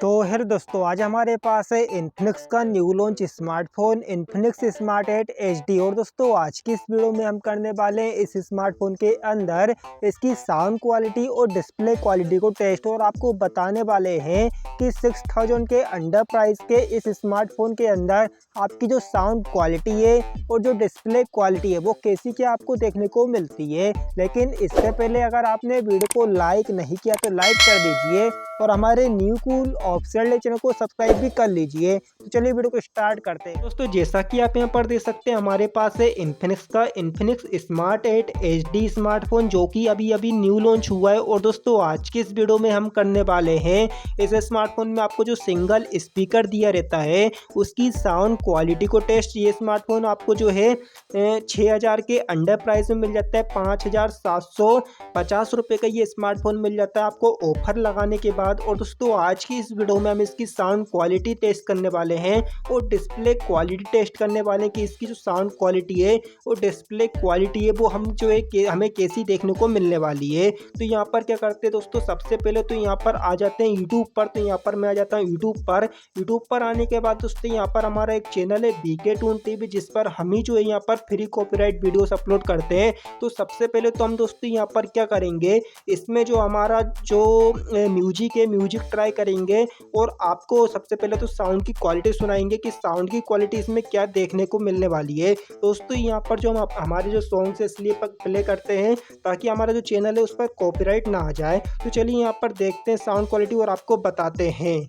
तो हेलो दोस्तों, आज हमारे पास है इन्फिनिक्स का new launch smartphone Infinix smart 8 HD। और दोस्तों आज की इस वीडियो में हम करने वाले हैं इस स्मार्टफोन के अंदर इसकी साउंड क्वालिटी और डिस्प्ले क्वालिटी को टेस्ट, और आपको बताने वाले हैं कि 6000 के अंडर प्राइस के इस स्मार्टफोन के अंदर आपकी जो साउंड क्वालिटी है और जो डिस्प्ले क्वालिटी है वो कैसी क्या आपको देखने को मिलती है। लेकिन इससे पहले अगर आपने वीडियो को लाइक नहीं किया तो लाइक कर दीजिए और हमारे न्यू कूल ऑफिशियल चैनल को सब्सक्राइब भी कर लीजिए। तो चलिए वीडियो को स्टार्ट करते हैं। दोस्तों जैसा कि आप यहाँ पर देख सकते हैं हमारे पास है इन्फिनिक्स का इन्फिनिक्स स्मार्ट 8 HD स्मार्टफोन, जो कि अभी अभी न्यू लॉन्च हुआ है। और दोस्तों आज की इस वीडियो में हम करने वाले हैं इस स्मार्टफोन में आपको जो सिंगल स्पीकर दिया रहता है उसकी साउंड क्वालिटी को टेस्ट। ये स्मार्टफोन आपको जो है 6000 के अंडर प्राइस में मिल जाता है। 5750 रुपये का ये स्मार्टफोन मिल जाता है आपको ऑफर लगाने के बाद। और दोस्तों आज की इस वीडियो में हम इसकी साउंड क्वालिटी टेस्ट करने वाले हैं और डिस्प्ले क्वालिटी टेस्ट करने वाले हैं कि इसकी जो साउंड क्वालिटी है और डिस्प्ले क्वालिटी है वो हम जो है हमें कैसी देखने को मिलने वाली है। तो यहाँ पर क्या करते हैं दोस्तों, सबसे पहले तो यहाँ पर आ जाते हैं यूट्यूब पर। तो यहाँ पर मैं आ जाता हूँ यूट्यूब पर आने के बाद दोस्तों यहाँ पर हमारा एक चैनल है BK टून TV, जिस पर हम ही जो है यहाँ पर फ्री कॉपीराइट वीडियोस अपलोड करते हैं। तो सबसे पहले तो हम दोस्तों यहाँ पर क्या करेंगे, इसमें जो हमारा जो म्यूजिक है म्यूजिक ट्राई करेंगे और आपको सबसे पहले तो साउंड की क्वालिटी सुनाएंगे कि साउंड की क्वालिटी इसमें क्या देखने को मिलने वाली है। दोस्तों यहाँ पर जो हम हमारे जो सॉन्ग्स है इसलिए प्ले करते हैं ताकि हमारा जो चैनल है उस पर कॉपीराइट ना आ जाए। तो चलिए यहाँ पर देखते हैं साउंड क्वालिटी और आपको बताते हैं।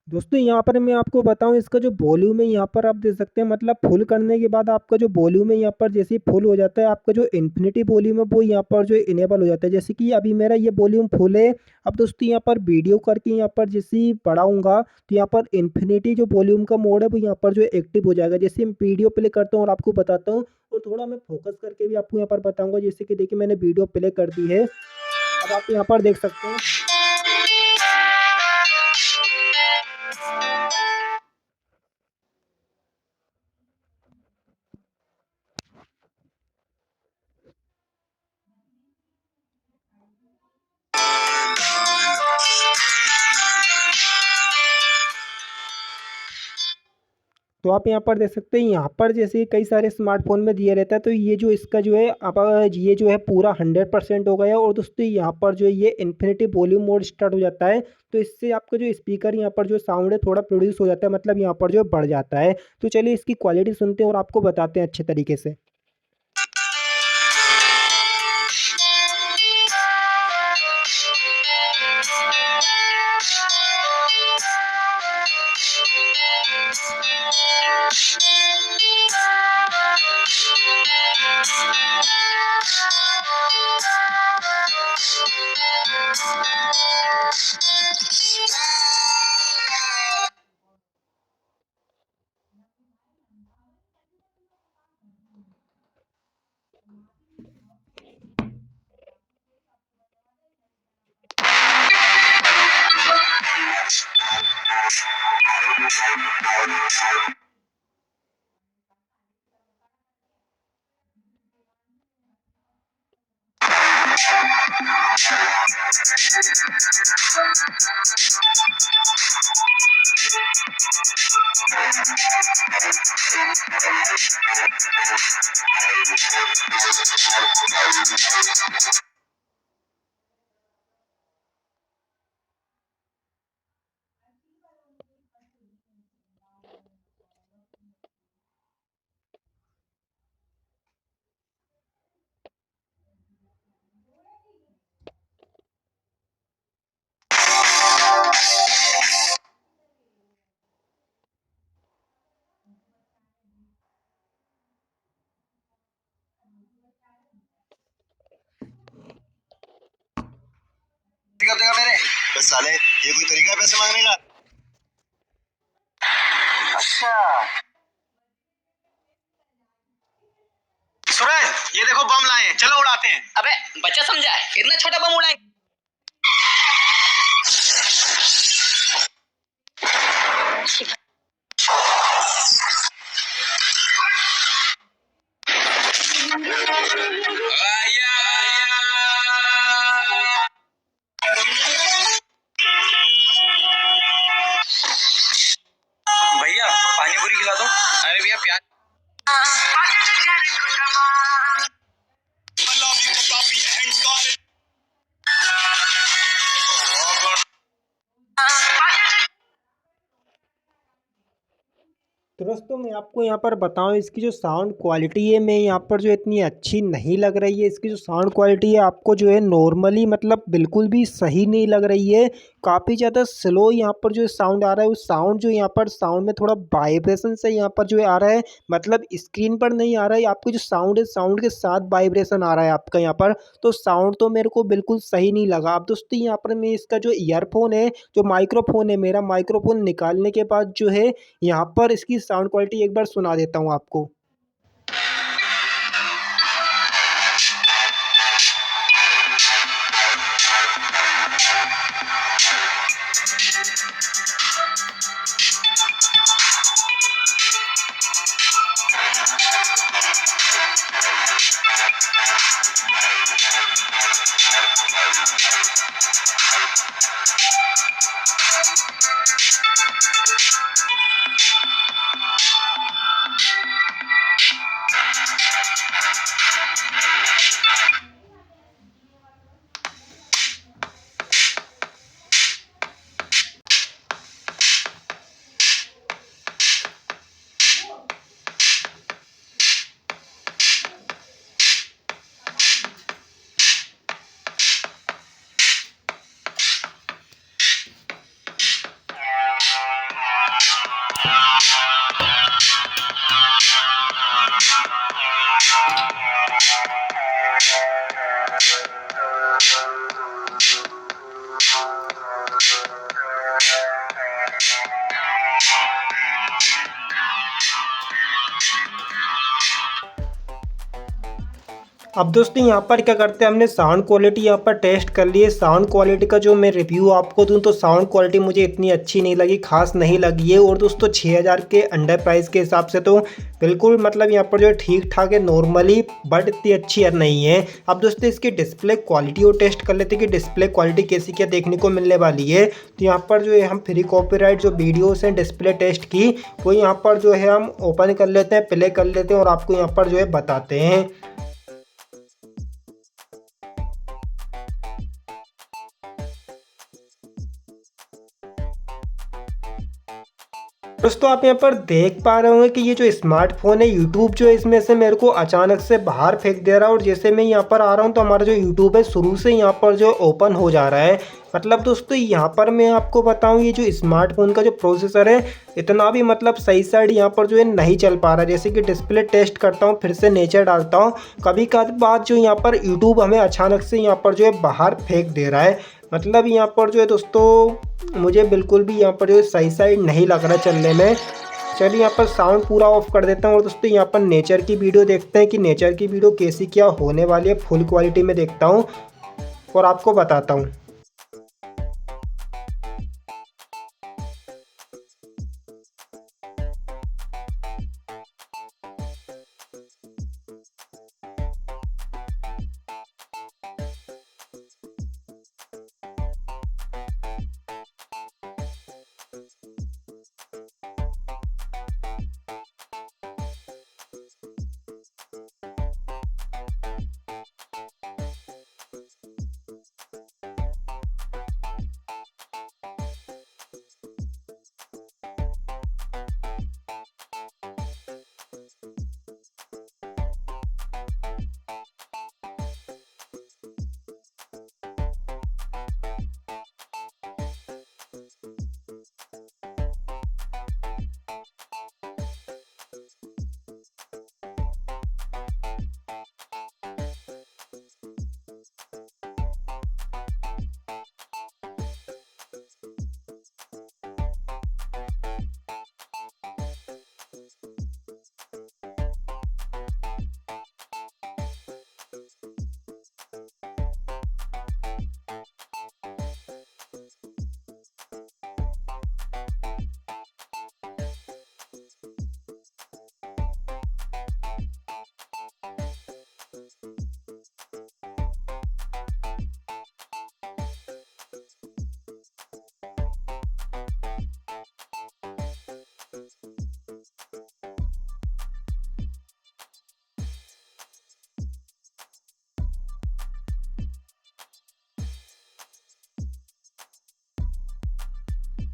दोस्तों यहाँ पर मैं आपको बताऊं इसका जो वॉल्यूम है यहाँ पर आप देख सकते हैं, मतलब फुल करने के बाद आपका जो वॉल्यूम है यहाँ पर जैसे ही फुल हो जाता है आपका जो इन्फिनिटी वॉल्यूम है वो यहाँ पर जो इनेबल हो जाता है। जैसे कि अभी मेरा ये वॉल्यूम फुल है। अब दोस्तों यहाँ पर वीडियो करके यहाँ पर जैसे ही बढ़ाऊंगा तो यहाँ पर इन्फिनिटी जो वॉल्यूम का मोड है वो यहाँ पर जो एक्टिव हो जाएगा। जैसे मैं वीडियो प्ले करता हूँ और आपको बताता हूँ और थोड़ा मैं फोकस करके भी आपको यहाँ पर बताऊंगा। जैसे कि देखिए मैंने वीडियो प्ले कर दी है, अब आप यहाँ पर देख सकते हैं। तो आप यहाँ पर देख सकते हैं, यहाँ पर जैसे कई सारे स्मार्टफोन में दिया रहता है। तो ये जो इसका जो है अब ये जो है पूरा 100% हो गया। और दोस्तों यहाँ पर जो है ये इन्फिनिटी वॉल्यूम मोड स्टार्ट हो जाता है। तो इससे आपका जो स्पीकर यहाँ पर जो साउंड है थोड़ा प्रोड्यूस हो जाता है, मतलब यहाँ पर जो बढ़ जाता है। तो चलिए इसकी क्वालिटी सुनते हैं और आपको बताते हैं अच्छे तरीके से। कर देगा मेरे? बस साले, ये कोई तरीका है पैसे मांगने का? अच्छा सूरज, ये देखो बम लाए हैं, चलो उड़ाते हैं। अबे बच्चा समझा है, इतना छोटा बम उड़ाएंगे? भैया पानी पूरी खिला दो। अरे भैया प्यार तो दोस्तों मैं आपको यहाँ पर बताऊँ, इसकी जो साउंड क्वालिटी है मैं यहाँ पर जो इतनी अच्छी नहीं लग रही है। इसकी जो साउंड क्वालिटी है आपको जो है नॉर्मली मतलब बिल्कुल भी सही नहीं लग रही है। काफ़ी ज़्यादा स्लो यहाँ पर जो साउंड आ रहा है, उस साउंड जो यहाँ पर साउंड में थोड़ा वाइब्रेशन से यहाँ पर जो है आ रहा है, मतलब स्क्रीन पर नहीं आ रहा है। आपको जो साउंड है साउंड के साथ वाइब्रेशन आ रहा है आपका यहाँ पर, तो साउंड तो मेरे को बिल्कुल सही नहीं लगा। अब दोस्तों यहाँ पर मैं इसका जो ईयरफोन है, जो माइक्रोफोन है, मेरा माइक्रोफोन निकालने के बाद जो है यहाँ पर इसकी साउंड क्वालिटी एक बार सुना देता हूँ आपको। अब दोस्तों यहाँ पर क्या करते हैं, हमने साउंड क्वालिटी यहाँ पर टेस्ट कर लिए। साउंड क्वालिटी का जो मैं रिव्यू आपको दूं तो साउंड क्वालिटी मुझे इतनी अच्छी नहीं लगी, खास नहीं लगी है। और दोस्तों 6000 के अंडर प्राइस के हिसाब से तो बिल्कुल मतलब यहाँ पर जो ठीक ठाक है नॉर्मली, बट इतनी अच्छी नहीं है। अब दोस्तों इसकी डिस्प्ले क्वालिटी और टेस्ट कर लेते हैं कि डिस्प्ले क्वालिटी कैसी क्या देखने को मिलने वाली है। तो यहाँ पर जो है हम फ्री कॉपीराइट जो वीडियोस हैं डिस्प्ले टेस्ट की, वो यहाँ पर जो है हम ओपन कर लेते हैं, प्ले कर लेते हैं और आपको यहाँ पर जो है बताते हैं। दोस्तों आप यहाँ पर देख पा रहे होंगे कि ये जो स्मार्टफोन है, यूट्यूब जो है इसमें से मेरे को अचानक से बाहर फेंक दे रहा है। और जैसे मैं यहाँ पर आ रहा हूँ तो हमारा जो यूट्यूब है शुरू से यहाँ पर जो ओपन हो जा रहा है। मतलब दोस्तों यहाँ पर मैं आपको बताऊँ, ये जो स्मार्टफोन का जो प्रोसेसर है इतना भी मतलब सही साइड यहाँ पर जो है नहीं चल पा रहा है। जैसे कि डिस्प्ले टेस्ट करता हूँ, फिर से नेचर डालता हूँ, कभी कभी बात जो यहाँ पर यूट्यूब हमें अचानक से यहाँ पर जो है बाहर फेंक दे रहा है। मतलब यहाँ पर जो है दोस्तों मुझे बिल्कुल भी यहाँ पर जो है सही साइड नहीं लग रहा चलने में। चलिए यहाँ पर साउंड पूरा ऑफ कर देता हूँ और दोस्तों यहाँ पर नेचर की वीडियो देखते हैं कि नेचर की वीडियो कैसी क्या होने वाली है। फुल क्वालिटी में देखता हूँ और आपको बताता हूँ।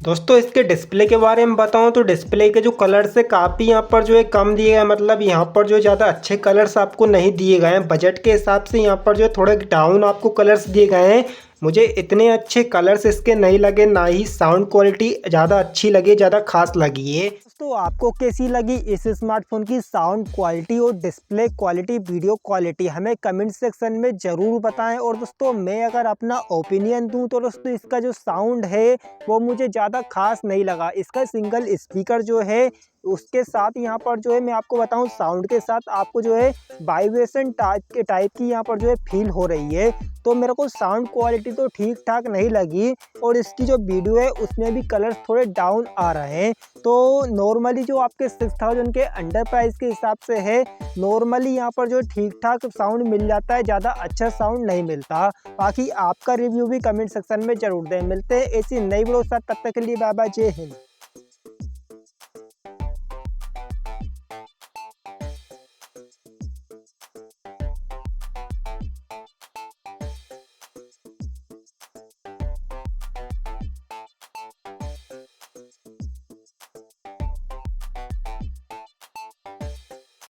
दोस्तों इसके डिस्प्ले के बारे में बताऊं तो डिस्प्ले के जो कलर्स है काफ़ी यहाँ पर जो है कम दिए गए हैं, मतलब यहाँ पर जो ज़्यादा अच्छे कलर्स आपको नहीं दिए गए हैं। बजट के हिसाब से यहाँ पर जो है थोड़े डाउन आपको कलर्स दिए गए हैं। मुझे इतने अच्छे कलर्स इसके नहीं लगे, ना ही साउंड क्वालिटी ज़्यादा अच्छी लगी, ज़्यादा खास लगी है। दोस्तों आपको कैसी लगी इस स्मार्टफोन की साउंड क्वालिटी और डिस्प्ले क्वालिटी, वीडियो क्वालिटी, हमें कमेंट सेक्शन में ज़रूर बताएं। और दोस्तों मैं अगर अपना ओपिनियन दूं तो दोस्तों इसका जो साउंड है वो मुझे ज़्यादा खास नहीं लगा। इसका सिंगल स्पीकर जो है उसके साथ यहाँ पर जो है मैं आपको बताऊं साउंड के साथ आपको जो है वाइब्रेशन टाइप की यहाँ पर जो है फील हो रही है। तो मेरे को साउंड क्वालिटी तो ठीक ठाक नहीं लगी और इसकी जो वीडियो है उसमें भी कलर्स थोड़े डाउन आ रहे हैं। तो नॉर्मली जो आपके 6000 के अंडर प्राइस के हिसाब से है, नॉर्मली यहाँ पर जो ठीक ठाक साउंड मिल जाता है, ज़्यादा अच्छा साउंड नहीं मिलता। बाकी आपका रिव्यू भी कमेंट सेक्शन में जरूर दें। मिलते हैं ऐसी नई वीडियो के साथ, तब तक के लिए बाय बाय, जय हिंद।